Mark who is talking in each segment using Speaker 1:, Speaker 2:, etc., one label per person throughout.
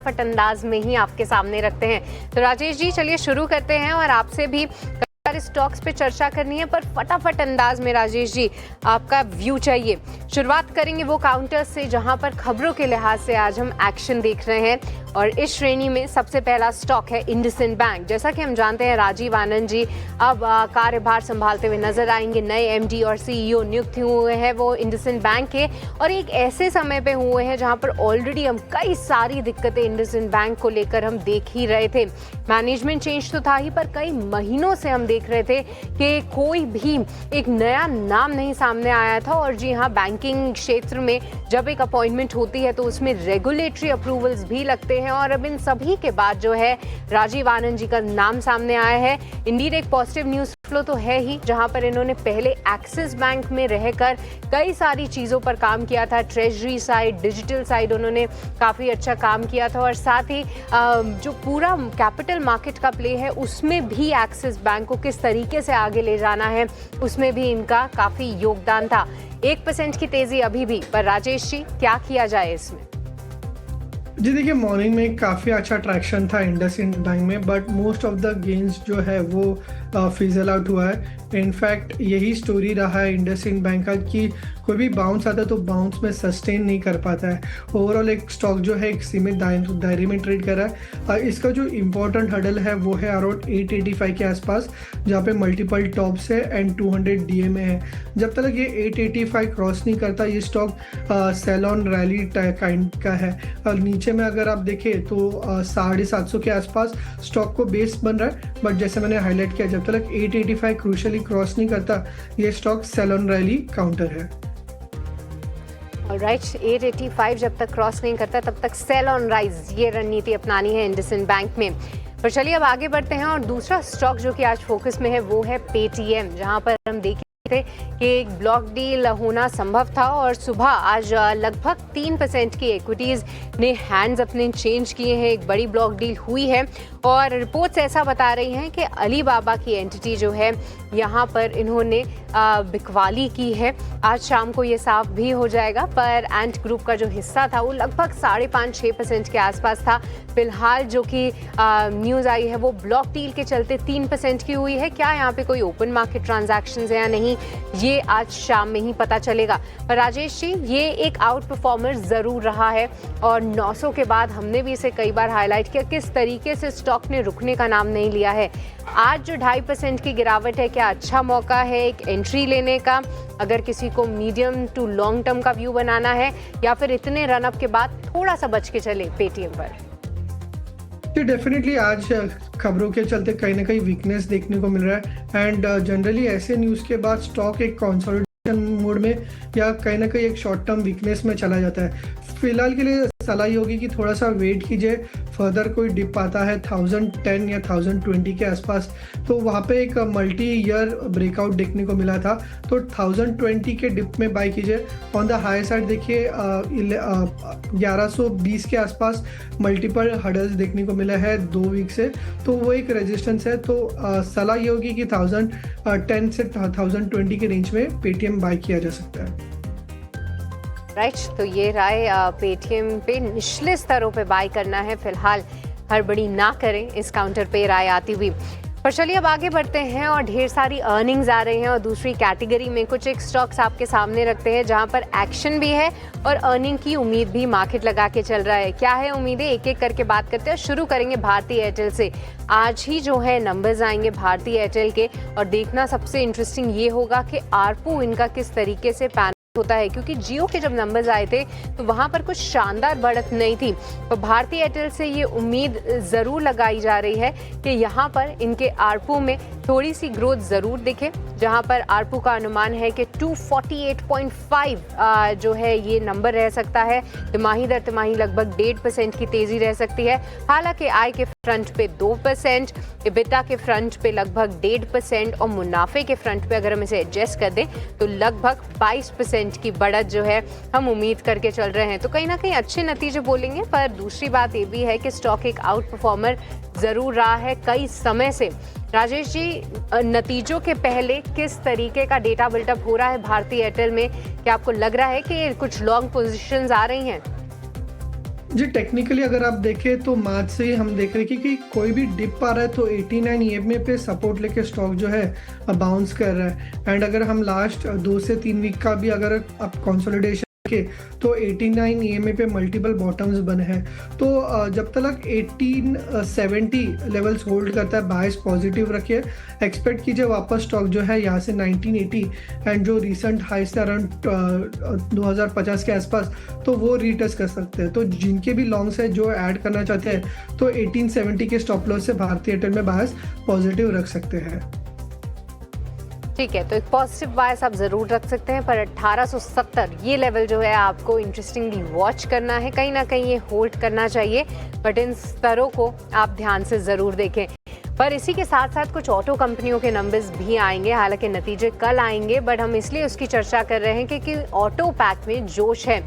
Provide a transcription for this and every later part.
Speaker 1: फट अंदाज में ही आपके सामने रखते हैं। तो राजेश जी चलिए शुरू करते हैं और आपसे भी सारे स्टॉक्स पे चर्चा करनी है, पर फटाफट अंदाज में राजेश जी आपका व्यू चाहिए। शुरुआत करेंगे वो काउंटर से जहां पर खबरों के लिहाज से आज हम एक्शन देख रहे हैं और इस श्रेणी में सबसे पहला स्टॉक है इंडसइंड बैंक। जैसा कि हम जानते हैं राजीव आनंद जी अब कार्यभार संभालते हुए नजर आएंगे। नए एमडी और सीईओ नियुक्त हुए हैं वो इंडसइंड बैंक के, और एक ऐसे समय पे हुए हैं जहां पर ऑलरेडी हम कई सारी दिक्कतें इंडसइंड बैंक को लेकर हम देख ही रहे थे। मैनेजमेंट चेंज तो था ही, पर कई महीनों से हम देख रहे थे कि कोई भी एक नया नाम नहीं सामने आया था। और जी हाँ, बैंकिंग क्षेत्र में जब एक अपॉइंटमेंट होती है तो उसमें रेगुलेटरी अप्रूवल्स भी लगते हैं, और अब इन सभी के बाद जो है राजीव आनंद जी का नाम सामने आया है। इंडीड एक पॉजिटिव न्यूज फ्लो तो है ही, जहां पर इन्होंने पहले एक्सिस बैंक में रहकर कई सारी चीजों पर काम किया था। ट्रेजरी साइड, डिजिटल साइड उन्होंने काफी अच्छा काम किया था, और साथ ही जो पूरा कैपिटल मार्केट का प्ले है उसमें भी एक्सिस बैंक को किस तरीके से आगे ले जाना है उसमें भी इनका काफी योगदान था। 1% की तेजी अभी भी, पर राजेश जी क्या किया जाए इसमें?
Speaker 2: जी देखिए, मॉर्निंग में काफ़ी अच्छा ट्रैक्शन था इंडसइंड बैंक में, but most of the gains जो है वो फिजल आउट हुआ है। इनफैक्ट यही स्टोरी रहा है इंडसइंड बैंक का कि कोई भी बाउंस आता है तो बाउंस में सस्टेन नहीं कर पाता है। ओवरऑल एक स्टॉक जो है एक सीमित दायरे में ट्रेड कर रहा है। इसका जो इम्पोर्टेंट हडल है वो है अराउंड 885 के आसपास, जहाँ पे मल्टीपल टॉप्स है एंड 200 डीएमए है। जब तक ये 885 क्रॉस नहीं करता ये stock sell on rally kind का है। और नीचे में अगर आप देखें तो 750 के आसपास स्टॉक को बेस बन रहा है, बट जैसे मैंने हाईलाइट किया जब तक 885 क्रूशली क्रॉस नहीं करता ये stock sell on rally counter है।
Speaker 1: ऑलराइट, 885 जब तक क्रॉस नहीं करता तब तक सेल ऑन राइज, ये रणनीति अपनानी है इंडसइंड बैंक में। पर चलिए अब आगे बढ़ते हैं और दूसरा स्टॉक जो कि आज फोकस में है वो है पेटीएम, जहां पर हम देखें थे कि एक ब्लॉक डील होना संभव था, और सुबह आज लगभग 3% की इक्विटीज ने हैंड्स अपने चेंज किए हैं। एक बड़ी ब्लॉक डील हुई है और रिपोर्ट्स ऐसा बता रही हैं कि अलीबाबा की एंटिटी जो है यहाँ पर इन्होंने बिकवाली की है। आज शाम को ये साफ भी हो जाएगा, पर एंट ग्रुप का जो हिस्सा था वो लगभग 5.5-6% के आसपास था। फिलहाल जो कि न्यूज़ आई है वो ब्लॉक डील के चलते 3% की हुई है। क्या यहाँ पे कोई ओपन मार्केट ट्रांजैक्शन है या नहीं, ये आज शाम में ही पता चलेगा। पर राजेश जी, ये एक आउट परफॉर्मर ज़रूर रहा है, और 900 के बाद हमने भी इसे कई बार हाईलाइट किया किस तरीके से स्टॉक ने रुकने का नाम नहीं लिया है। आज जो 2.5% की गिरावट है, क्या अच्छा मौका है एक एंट्री लेने का अगर किसी को मीडियम टू लॉन्ग टर्म का व्यू बनाना है, या फिर इतने रनअप के बाद थोड़ा सा बच के चले पेटीएम पर?
Speaker 2: तो डेफिनेटली आज खबरों के चलते कहीं ना कहीं वीकनेस देखने को मिल रहा है, एंड जनरली ऐसे न्यूज़ के बाद स्टॉक एक कंसोलिडेशन मोड में या कहीं ना कहीं एक शॉर्ट टर्म वीकनेस में चला जाता है। फिलहाल के लिए सलाह ये होगी कि थोड़ा सा वेट कीजिए, फर्दर कोई डिप आता है 1010 या 1020 के आसपास, तो वहाँ पे एक मल्टी ईयर ब्रेकआउट देखने को मिला था, तो 1020 के डिप में बाय कीजिए। ऑन द हाई साइड देखिए 1120 के आसपास मल्टीपल हडल्स देखने को मिला है 2 वीक से, तो वो एक रेजिस्टेंस है। तो सलाह ये होगी कि 1010 से 1020 के रेंज में पेटीएम बाय किया जा सकता है।
Speaker 1: राइट, तो ये राय पेटीएम पे निचले स्तरों पे बाय करना है, फिलहाल हड़बड़ी ना करें इस काउंटर पे राय आती हुई। पर चलिए अब आगे बढ़ते हैं और ढेर सारी अर्निंग्स आ रही हैं, और दूसरी कैटेगरी में कुछ एक स्टॉक्स आपके सामने रखते हैं जहां पर एक्शन भी है और अर्निंग की उम्मीद भी मार्केट लगा के चल रहा है। क्या है उम्मीदें, एक एक करके बात करते हैं। शुरू करेंगे भारती एयरटेल से। आज ही जो है नंबर्स आएंगे भारती एयरटेल के, और देखना सबसे इंटरेस्टिंग ये होगा कि आरपू इनका किस तरीके से पैन होता है, क्योंकि जियो के जब नंबर्स आए थे तो वहां पर कुछ शानदार बढ़त नहीं थी। तो भारती एयरटेल से ये उम्मीद जरूर लगाई जा रही है कि यहाँ पर इनके आरपू में थोड़ी सी ग्रोथ जरूर दिखे, जहां पर आरपू का अनुमान है कि 248.5 जो है ये नंबर रह सकता है। तिमाही दर तिमाही लगभग 1.5% की तेजी रह सकती है। हालांकि आय के फ्रंट पे 2%, EBITDA के फ्रंट पे लगभग 1.5% और मुनाफे के फ्रंट पे अगर हम इसे एडजस्ट कर दें तो लगभग 22% की बढ़त जो है हम उम्मीद करके चल रहे हैं। तो कहीं ना कहीं अच्छे नतीजे बोलेंगे, पर दूसरी बात ये भी है कि स्टॉक एक आउट परफॉर्मर जरूर रहा है कई समय से। राजेश जी, नतीजों के पहले किस तरीके का डेटा बिल्टअप हो रहा है भारती एयरटेल में? क्या आपको लग रहा है कि कुछ लॉन्ग पोजीशंस आ रही हैं?
Speaker 2: जी, टेक्निकली अगर आप देखें तो मार्च से ही हम देख रहे हैं कि कोई भी डिप आ रहा है तो 89 ईएमए पे सपोर्ट लेके स्टॉक जो है बाउंस कर रहा है। एंड अगर हम लास्ट 2 से 3 वीक का भी अगर आप कंसोलिडेशन के तो 89 ईएमए पे मल्टीपल बॉटम्स बने हैं। तो जब तक 1870 लेवल्स होल्ड करता है, बायस पॉजिटिव रखिए, एक्सपेक्ट कीजिए वापस स्टॉक जो है यहाँ से 1980 एंड जो रिसेंट हाइस थे अराउंड 2050 के आसपास, तो वो रीटेस्ट कर सकते हैं। तो जिनके भी लॉन्ग्स है जो ऐड करना चाहते हैं तो 1870 के स्टॉप लॉस से भारतीय एयरटेल में बायस पॉजिटिव रख सकते हैं।
Speaker 1: ठीक है, तो एक पॉजिटिव बायस आप जरूर रख सकते हैं, पर 1870 ये लेवल जो है आपको इंटरेस्टिंगली वॉच करना है, कहीं ना कहीं ये होल्ड करना चाहिए, बट इन स्तरों को आप ध्यान से जरूर देखें। पर इसी के साथ साथ कुछ ऑटो कंपनियों के नंबर्स भी आएंगे, हालांकि नतीजे कल आएंगे, बट हम इसलिए उसकी चर्चा कर रहे हैं कि ऑटो पैक में जोश है।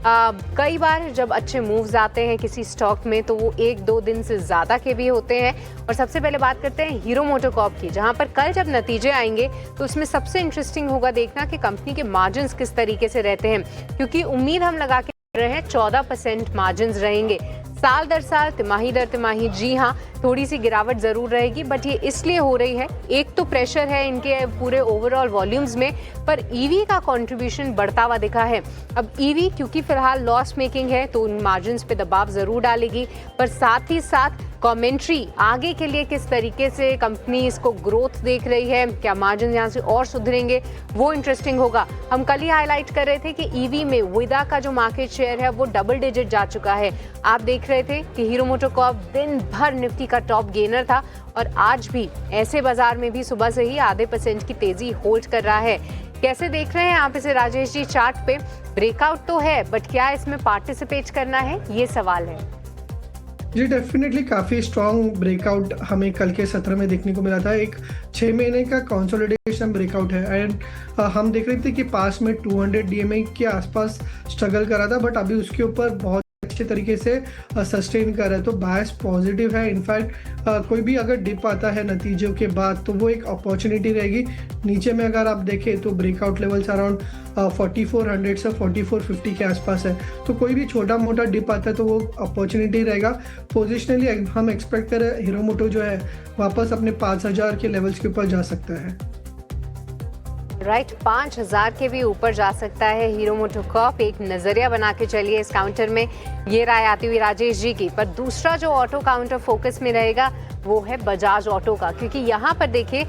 Speaker 1: कई बार जब अच्छे मूव्स आते हैं किसी स्टॉक में तो वो 1-2 दिन से ज़्यादा के भी होते हैं। और सबसे पहले बात करते हैं हीरो मोटोकॉर्प की, जहां पर कल जब नतीजे आएंगे तो उसमें सबसे इंटरेस्टिंग होगा देखना कि कंपनी के मार्जिन्स किस तरीके से रहते हैं, क्योंकि उम्मीद हम लगा के रहे हैं 14% मार्जिन्स रहेंगे साल दर साल, तिमाही दर तिमाही। जी हाँ, थोड़ी सी गिरावट जरूर रहेगी, बट ये इसलिए हो रही है, एक तो प्रेशर है इनके पूरे ओवरऑल वॉल्यूम्स में, पर ईवी का कंट्रीब्यूशन बढ़ता हुआ दिखा है। अब ईवी क्योंकि फिलहाल लॉस मेकिंग है तो उन मार्जिन्स पे दबाव जरूर डालेगी, पर साथ ही साथ कमेंट्री आगे के लिए किस तरीके से कंपनी इसको ग्रोथ देख रही है, क्या मार्जिन यहाँ से और सुधरेंगे, वो इंटरेस्टिंग होगा। हम कल ही हाईलाइट कर रहे थे कि ईवी में विदा का जो मार्केट शेयर है वो डबल डिजिट जा चुका है। आप देख रहे थे कि हीरो मोटोकॉर्प दिन भर निफ्टी का टॉप गेनर था और आज भी ऐसे बाजार में भी सुबह से ही आधे % की तेजी होल्ड कर रहा है। कैसे देख रहे हैं आप इसे राजेश जी? चार्ट पे ब्रेकआउट तो है, बट क्या इसमें पार्टिसिपेट करना है, ये सवाल है।
Speaker 2: जी, डेफिनेटली काफ़ी स्ट्रॉन्ग ब्रेकआउट हमें कल के सत्र में देखने को मिला था। एक 6 महीने का कंसोलिडेशन ब्रेकआउट है एंड हम देख रहे थे कि पास में 200 डीएमए के आसपास स्ट्रगल कर रहा था, बट अभी उसके ऊपर बहुत अच्छे तरीके से सस्टेन कर रहा है, तो बायस पॉजिटिव है। इनफैक्ट कोई भी अगर डिप आता है नतीजों के बाद तो वो एक अपॉर्चुनिटी रहेगी। नीचे में अगर आप देखें तो ब्रेकआउट लेवल्स अराउंड 4400 से 4450 के आसपास है, तो कोई भी छोटा मोटा डिप आता है तो वो अपॉर्चुनिटी रहेगा। पोजिशनली हम एक्सपेक्ट करें हीरो मोटो जो है वापस अपने 5000 के लेवल्स के ऊपर जा सकता है।
Speaker 1: राइट, 5000 के भी ऊपर जा सकता है हीरो मोटोकॉर्प। एक नजरिया बना के चलिए इस काउंटर में, ये राय आती हुई राजेश जी की। पर दूसरा जो ऑटो काउंटर फोकस में रहेगा वो है बजाज ऑटो का, क्योंकि यहाँ पर देखिए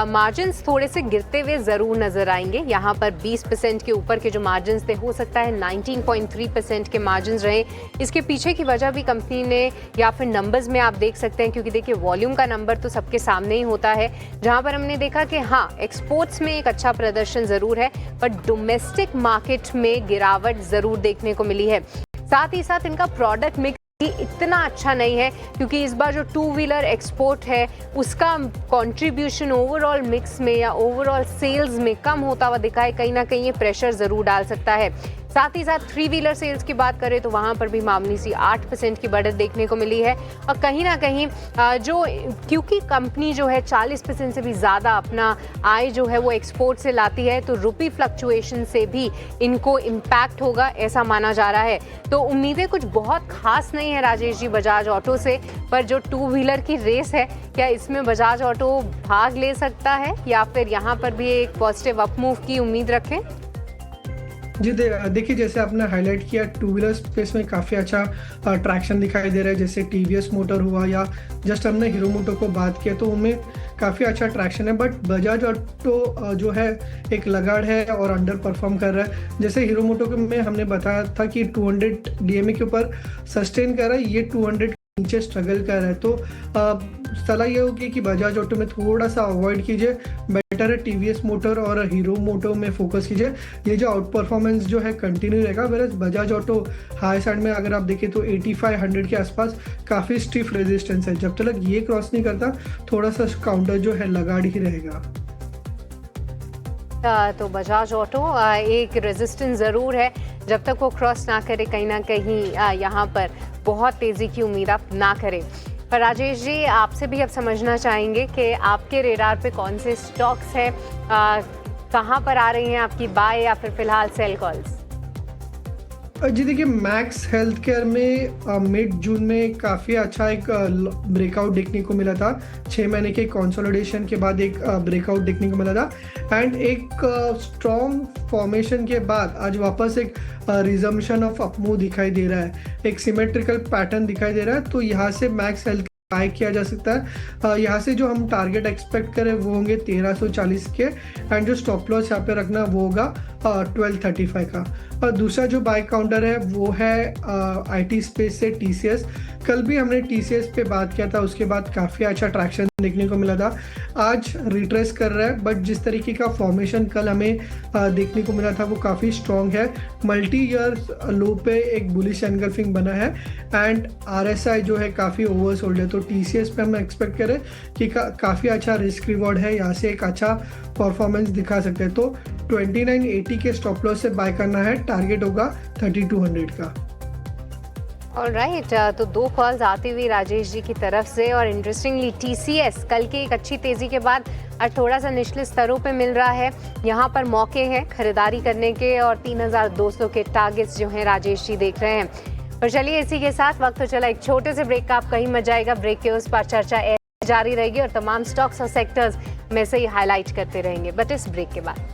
Speaker 1: मार्जिन्स थोड़े से गिरते हुए ज़रूर नजर आएंगे। यहाँ पर 20% के ऊपर के जो मार्जिन्स थे, हो सकता है 19.3% के मार्जिन्स रहे। इसके पीछे की वजह भी कंपनी ने या फिर नंबर्स में आप देख सकते हैं, क्योंकि देखिए वॉल्यूम का नंबर तो सबके सामने ही होता है, जहाँ पर हमने देखा कि हाँ एक्सपोर्ट्स में एक अच्छा प्रदर्शन ज़रूर है, पर डोमेस्टिक मार्केट में गिरावट ज़रूर देखने को मिली है। साथ ही साथ इनका प्रोडक्ट मिक्स इतना अच्छा नहीं है, क्योंकि इस बार जो 2 व्हीलर एक्सपोर्ट है उसका कंट्रीब्यूशन ओवरऑल मिक्स में या ओवरऑल सेल्स में कम होता हुआ दिखा है। कहीं ना कहीं ये प्रेशर ज़रूर डाल सकता है। साथ ही साथ 3 व्हीलर सेल्स की बात करें तो वहाँ पर भी मामूली सी 8% की बढ़त देखने को मिली है। और कहीं ना कहीं जो क्योंकि कंपनी जो है 40% से भी ज़्यादा अपना आय जो है वो एक्सपोर्ट से लाती है, तो रुपी फ्लक्चुएशन से भी इनको इम्पैक्ट होगा, ऐसा माना जा रहा है। तो उम्मीदें कुछ बहुत खास नहीं है राजेश जी बजाज ऑटो से, पर जो 2 व्हीलर की रेस है, क्या इसमें बजाज ऑटो भाग ले सकता है या फिर यहाँ पर भी एक पॉजिटिव अप मूव की उम्मीद रखें?
Speaker 2: जी, देखिए जैसे आपने हाईलाइट किया 2 व्हीलर स्पेस में काफ़ी अच्छा ट्रैक्शन दिखाई दे रहा है, जैसे टीवीएस मोटर हुआ या जस्ट हमने हीरो मोटो को बात किया तो उनमें काफ़ी अच्छा ट्रैक्शन है। बट बजाज ऑटो जो है एक लगाड़ है और अंडर परफॉर्म कर रहा है। जैसे हीरो मोटो में हमने बताया था कि 200 डीएमए के ऊपर सस्टेन कर रहा है, ये 200 नीचे स्ट्रगल कर रहा है, तो सलाह ये होगी कि बजाज ऑटो में थोड़ा सा अवॉइड कीजिए, बेटर है टीवीएस मोटर और हीरो मोटो में फोकस कीजिए। ये जो आउट परफॉर्मेंस जो है कंटिन्यू रहेगा। वेरएज़ बजाज ऑटो हाई साइड में अगर आप देखें तो 8500 के आसपास काफ़ी स्टिफ रेजिस्टेंस है, जब तक ये क्रॉस नहीं करता थोड़ा सा काउंटर जो है लगाड़ ही रहेगा।
Speaker 1: तो बजाज ऑटो एक रेजिस्टेंस ज़रूर है, जब तक वो क्रॉस ना करे कहीं ना कहीं यहाँ पर बहुत तेज़ी की उम्मीद आप ना करें। पर राजेश जी, आपसे भी अब समझना चाहेंगे कि आपके रेडार पे कौन से स्टॉक्स हैं, कहाँ पर आ रही हैं आपकी बाय या फिर फिलहाल सेल कॉल्स?
Speaker 2: जी देखिए, मैक्स हेल्थ केयर में मिड जून में काफ़ी अच्छा एक ब्रेकआउट देखने को मिला था। 6 महीने के कंसोलिडेशन के बाद एक ब्रेकआउट देखने को मिला था एंड एक स्ट्रॉन्ग फॉर्मेशन के बाद आज वापस एक रिजम्पशन ऑफ अपमूव दिखाई दे रहा है। एक सिमेट्रिकल पैटर्न दिखाई दे रहा है, तो यहाँ से मैक्स हेल्थ बाय किया जा सकता है। यहाँ से जो हम टारगेट एक्सपेक्ट करें वो होंगे 1340 के एंड जो स्टॉप लॉस यहाँ पे रखना वो होगा 1235 का। और दूसरा जो बाय काउंटर है वो है आईटी स्पेस से टीसीएस। कल भी हमने टीसीएस पे बात किया था, उसके बाद काफ़ी अच्छा ट्रैक्शन देखने को मिला था। आज रिट्रेस कर रहा है, बट जिस तरीके का फॉर्मेशन कल हमें देखने को मिला था वो काफ़ी स्ट्रॉन्ग है। मल्टी ईयर लो पे एक बुलिश एनगल्फिंग बना है एंड आरएसआई जो है काफ़ी ओवरसोल्ड है, तो टीसीएस पे हम एक्सपेक्ट करें कि काफ़ी अच्छा रिस्क रिवॉर्ड है, यहाँ से एक अच्छा परफॉर्मेंस दिखा सकते हैं। तो 2980 के स्टॉप लॉस से बाय करना है, टारगेट होगा 3200 का।
Speaker 1: ऑलराइट, तो 2 कॉल्स आती हुई राजेश जी की तरफ से और इंटरेस्टिंगली टीसीएस कल की एक अच्छी तेजी के बाद आज थोड़ा सा निचले स्तरों पे मिल रहा है। यहाँ पर मौके हैं खरीदारी करने के और 3200 के टारगेट्स जो हैं राजेश जी देख रहे हैं। और चलिए इसी के साथ वक्त तो चला एक छोटे से ब्रेक का, आप कहीं मत जाएगा। ब्रेक के उस पर चर्चा जारी रहेगी और तमाम स्टॉक्स और सेक्टर्स में से ही हाईलाइट करते रहेंगे, बट इस ब्रेक के बाद।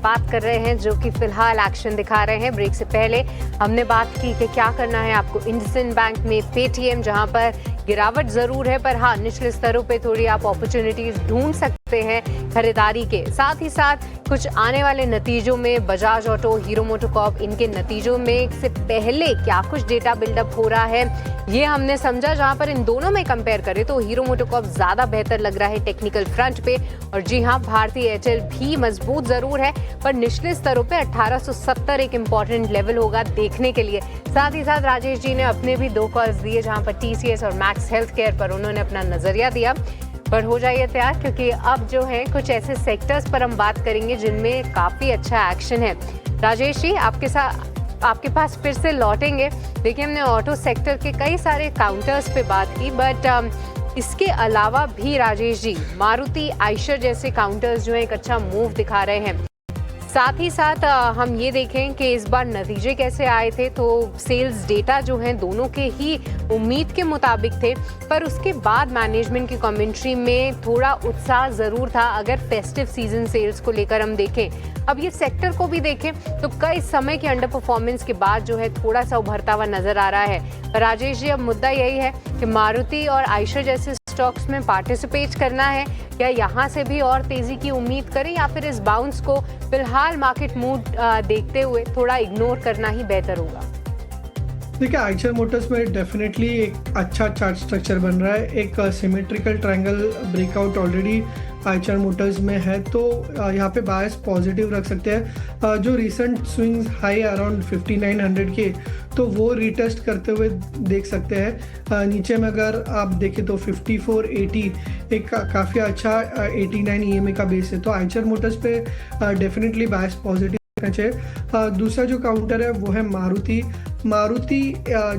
Speaker 1: बात कर रहे हैं जो कि फिलहाल एक्शन दिखा रहे हैं। ब्रेक से पहले हमने बात की कि क्या करना है आपको इंडसइंड बैंक में पेटीएम, जहां पर गिरावट जरूर है पर हाँ निचले स्तरों पे थोड़ी आप अपॉर्चुनिटीज ढूंढ सकते हैं खरीदारी के। साथ ही साथ कुछ आने वाले नतीजों में बजाज ऑटो, हीरो मोटोकॉर्प, इनके नतीजों में से पहले क्या कुछ डेटा बिल्डअप हो रहा है ये हमने समझा। जहां पर इन दोनों में कंपेयर करें तो हीरो मोटोकॉर्प ज्यादा बेहतर लग रहा है टेक्निकल फ्रंट पे। और जी हाँ, भारतीय एयरटेल भी मजबूत जरूर है पर निचले स्तरों पे 1870 एक इंपॉर्टेंट लेवल होगा देखने के लिए। साथ ही साथ राजेश जी ने अपने भी 2 कॉल्स दिए जहां पर टीसीएस और मैक्स हेल्थ केयर पर उन्होंने अपना नजरिया दिया। पर हो जाइए तैयार, क्योंकि अब जो है कुछ ऐसे सेक्टर्स पर हम बात करेंगे जिनमें काफी अच्छा एक्शन है। राजेश जी आपके पास फिर से लौटेंगे। देखिए, हमने ऑटो सेक्टर के कई सारे काउंटर्स पे बात की, बट इसके अलावा भी राजेश जी मारुति, आइशर जैसे काउंटर्स जो है एक अच्छा मूव दिखा रहे हैं। साथ ही साथ हम ये देखें कि इस बार नतीजे कैसे आए थे, तो सेल्स डेटा जो हैं दोनों के ही उम्मीद के मुताबिक थे, पर उसके बाद मैनेजमेंट की कमेंट्री में थोड़ा उत्साह ज़रूर था। अगर फेस्टिव सीजन सेल्स को लेकर हम देखें, अब ये सेक्टर को भी देखें तो कई समय के अंडर परफॉर्मेंस के बाद जो है थोड़ा सा उभरता हुआ नजर आ रहा है। राजेश जी, अब मुद्दा यही है कि मारुति और आइशर जैसे स्टॉक्स में पार्टिसिपेट करना है या यहाँ से भी और तेजी की उम्मीद करें, या फिर इस बाउंस को फिलहाल मार्केट मूड देखते हुए थोड़ा इग्नोर करना ही बेहतर होगा।
Speaker 2: देखिए, आइशर मोटर्स में डेफिनेटली एक अच्छा चार्ट स्ट्रक्चर बन रहा है। एक symmetrical triangle breakout already Eicher Motors में है, तो यहाँ पे बायस पॉजिटिव रख सकते हैं। जो रिसेंट स्विंग्स हाई अराउंड 5900 के, तो वो रिटेस्ट करते हुए देख सकते हैं। नीचे में अगर आप देखें तो 5480 एक काफ़ी अच्छा 89 EMA का बेस है, तो आइशर मोटर्स पे डेफिनेटली बायस पॉजिटिव चाहिए। दूसरा जो काउंटर है वो है मारुति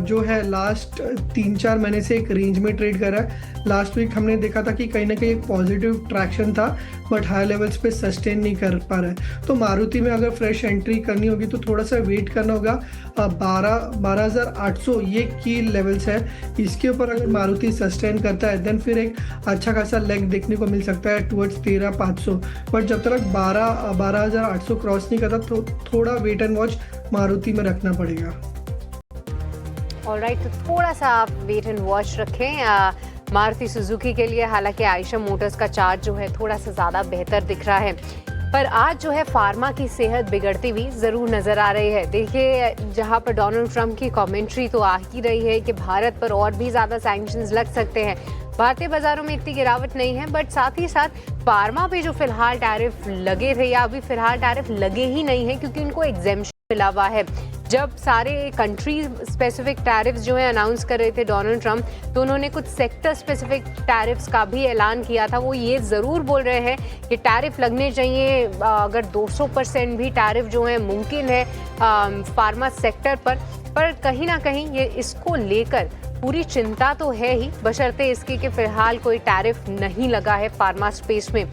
Speaker 2: जो है लास्ट 3-4 महीने से एक रेंज में ट्रेड कर रहा है। लास्ट वीक हमने देखा था कि कहीं ना कहीं एक पॉजिटिव ट्रैक्शन था, बट हाई लेवल्स पे सस्टेन नहीं कर पा रहा है। तो मारुति में अगर फ्रेश एंट्री करनी होगी तो थोड़ा सा वेट करना होगा। 12,800 ये की लेवल्स है, इसके ऊपर अगर मारुति सस्टेन करता है देन फिर एक अच्छा खासा लेग देखने को मिल सकता है टुवर्ड्स 13,500। बट जब तक 12,800 क्रॉस नहीं करता तो थोड़ा वेट एंड वॉच मारुति में रखना पड़ेगा।
Speaker 1: ऑलराइट, तो थोड़ा सा आप वेट एंड वॉच रखें मारुति सुजुकी के लिए। हालांकि आइशर मोटर्स का चार्ट जो है थोड़ा सा ज़्यादा बेहतर दिख रहा है, पर आज जो है फार्मा की सेहत बिगड़ती हुई ज़रूर नज़र आ रही है। देखिए, जहां पर डोनाल्ड ट्रंप की कमेंट्री तो आ ही रही है कि भारत पर और भी ज़्यादा सैंक्शंस लग सकते हैं। भारतीय बाजारों में इतनी गिरावट नहीं है, बट साथ ही साथ फार्मा पे जो फिलहाल टैरिफ लगे थे या अभी फिलहाल टैरिफ लगे ही नहीं है क्योंकि उनको एग्जेम्पशन मिला हुआ है। जब सारे कंट्री स्पेसिफिक टैरिफ्स जो है अनाउंस कर रहे थे डोनाल्ड ट्रंप, तो उन्होंने कुछ सेक्टर स्पेसिफिक टैरिफ्स का भी ऐलान किया था। वो ये ज़रूर बोल रहे हैं कि टैरिफ लगने चाहिए, अगर 200% भी टैरिफ जो है मुमकिन है फार्मा सेक्टर पर कहीं ना कहीं ये इसको लेकर पूरी चिंता तो है ही, बशर्ते इसकी कि फिलहाल कोई टैरिफ नहीं लगा है फार्मा स्पेस में।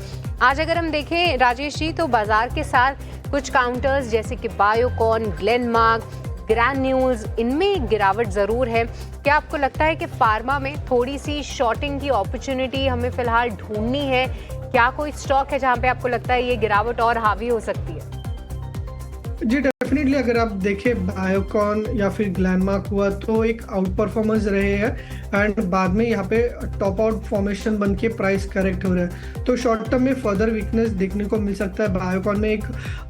Speaker 1: आज अगर हम देखें राजेश जी, तो बाजार के साथ कुछ काउंटर्स जैसे कि बायोकॉन, ग्लेनमार्क, ग्रैन्यूल्स, इनमें गिरावट जरूर है। क्या आपको लगता है कि फार्मा में थोड़ी सी शॉर्टिंग की अपॉर्चुनिटी हमें फिलहाल ढूंढनी है? क्या कोई स्टॉक है जहां पे आपको लगता है ये गिरावट और हावी हो सकती है?
Speaker 2: जी डेफिनेटली, अगर आप देखें बायोकॉन या फिर ग्लैनमार्क हुआ तो एक आउट परफॉर्मेंस रहे हैं एंड बाद में यहाँ पे टॉप आउट फॉर्मेशन बन के प्राइस करेक्ट हो रहा है, तो शॉर्ट टर्म में फर्दर वीकनेस देखने को मिल सकता है। बायोकॉन में एक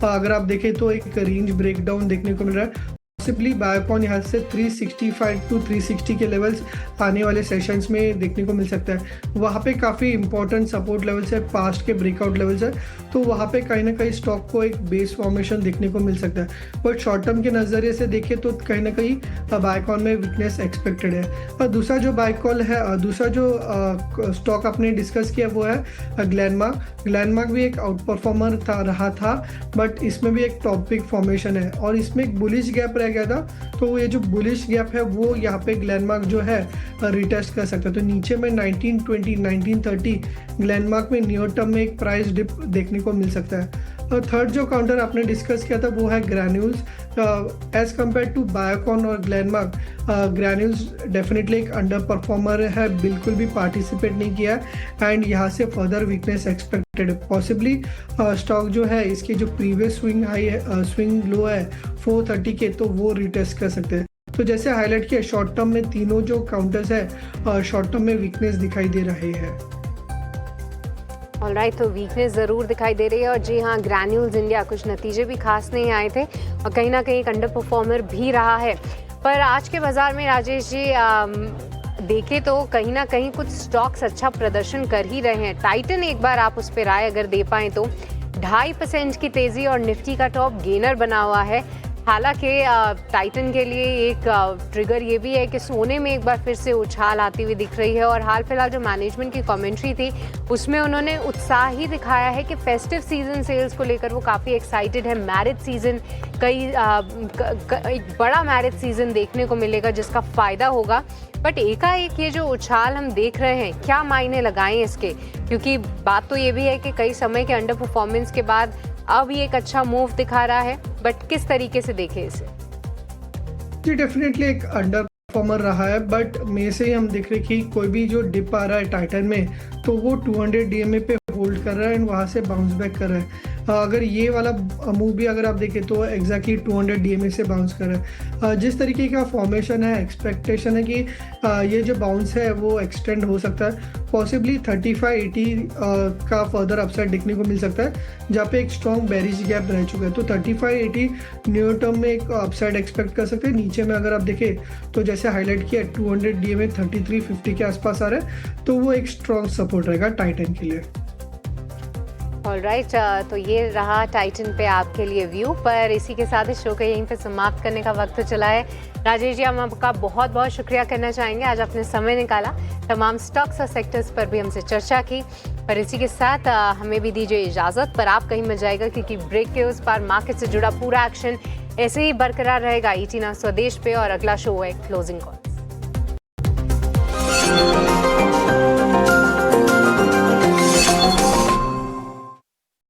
Speaker 2: अगर आप देखें तो एक रेंज ब्रेकडाउन देखने को मिल रहा है। पॉसिबली बायोकॉन यहाँ से 365 टू 360 के लेवल्स आने वाले सेशंस में देखने को मिल सकता है। वहाँ पे काफ़ी इंपॉर्टेंट सपोर्ट लेवल्स है, पास्ट के ब्रेकआउट लेवल्स है, तो वहाँ पे कहीं ना कहीं स्टॉक को एक बेस फॉर्मेशन देखने को मिल सकता है। बट शॉर्ट टर्म के नज़रिए से देखें तो कहीं ना कहीं बायोकॉन में वीकनेस एक्सपेक्टेड है। और दूसरा जो बायोकॉन है, दूसरा जो स्टॉक आपने डिस्कस किया वो है ग्लैनमार्क। ग्लैनमार्क भी एक आउट परफॉर्मर रहा था, बट इसमें भी एक टॉप पिक फॉर्मेशन है और इसमें एक बुलिश गैप रह गया था, तो ये जो बुलिश गैप है वो यहाँ पे ग्लैनमार्क जो है रिटेस्ट कर सकता है। तो नीचे में 1920 1930 ग्लैनमार्क में नियर टर्म में एक प्राइस डिप देखने को मिल सकता है। और थर्ड जो काउंटर आपने डिस्कस किया था वो है Granules. As compare to Biocon और ग्लैनमार्क, ग्रैन्यूल्स डेफिनेटली एक अंडर परफॉर्मर है, बिल्कुल भी पार्टिसिपेट नहीं किया है एंड यहाँ से फर्दर वीकनेस एक्सपेक्टेड है। पॉसिबली स्टॉक जो है इसके जो प्रीवियस स्विंग हाई है, स्विंग लो है 430 के, तो वो रिटेस्ट कर सकते हैं। तो जैसे हाईलाइट किया, शॉर्ट टर्म में तीनों जो काउंटर्स है शॉर्ट टर्म में वीकनेस दिखाई दे रहे हैं।
Speaker 1: ऑलराइट, तो वीकनेस ज़रूर दिखाई दे रही है। और जी हाँ, ग्रैन्यूल्स इंडिया कुछ नतीजे भी खास नहीं आए थे और कहीं ना कहीं एक अंडर परफॉर्मर भी रहा है। पर आज के बाज़ार में राजेश जी देखें तो कहीं ना कहीं कुछ स्टॉक्स अच्छा प्रदर्शन कर ही रहे हैं। टाइटन, एक बार आप उस पर राय अगर दे पाएँ तो 2.5% की तेज़ी और निफ्टी का टॉप गेनर बना हुआ है। हालांकि टाइटन के लिए एक ट्रिगर ये भी है कि सोने में एक बार फिर से उछाल आती हुई दिख रही है और हाल फिलहाल जो मैनेजमेंट की कमेंट्री थी उसमें उन्होंने उत्साह ही दिखाया है कि फेस्टिव सीजन सेल्स को लेकर वो काफ़ी एक्साइटेड है। मैरिज सीजन एक बड़ा मैरिज सीजन देखने को मिलेगा जिसका फ़ायदा होगा। बट एकाएक ये जो उछाल हम देख रहे हैं, क्या मायने लगाएं इसके? क्योंकि बात तो ये भी है कि कई समय के अंडर परफॉर्मेंस के बाद अब ये एक अच्छा मूव दिखा रहा है, बट किस तरीके से देखें इसे?
Speaker 2: जी डेफिनेटली एक अंडर परफॉर्मर रहा है, बट में से ही हम देख रहे कि कोई भी जो डिप आ रहा है टाइटन में तो वो 200 DMA पे होल्ड कर रहा है एंड वहाँ से बाउंस बैक कर रहा है। अगर ये वाला मूव भी अगर आप देखें तो एग्जैक्टली 200 DMA से बाउंस कर रहा है। जिस तरीके का फॉर्मेशन है, एक्सपेक्टेशन है कि ये जो बाउंस है वो एक्सटेंड हो सकता है। पॉसिबली 35-80 का फर्दर अपसाइड देखने को मिल सकता है, जहाँ पे एक स्ट्रॉन्ग बेरिश गैप रह चुका है। तो 35-80 न्यू टर्म में एक अपसाइड एक्सपेक्ट कर सकते हैं। नीचे में अगर आप देखें तो जैसे हाईलाइट किया 200 DMA 3350 के आसपास आ रहा है, तो वो एक स्ट्रॉन्ग सपोर्ट रहेगा टाइटन के लिए।
Speaker 1: ऑलराइट, तो ये रहा टाइटन पे आपके लिए व्यू। पर इसी के साथ इस शो को यहीं पे समाप्त करने का वक्त चला है। राजेश जी, हम आपका बहुत बहुत शुक्रिया करना चाहेंगे, आज आपने समय निकाला, तमाम स्टॉक्स और सेक्टर्स पर भी हमसे चर्चा की। पर इसी के साथ हमें भी दीजिए इजाज़त, पर आप कहीं मत जाएगा क्योंकि ब्रेक के उस पार मार्केट से जुड़ा पूरा एक्शन ऐसे ही बरकरार रहेगा ET Now स्वदेश पे। और अगला शो है क्लोजिंग कॉल।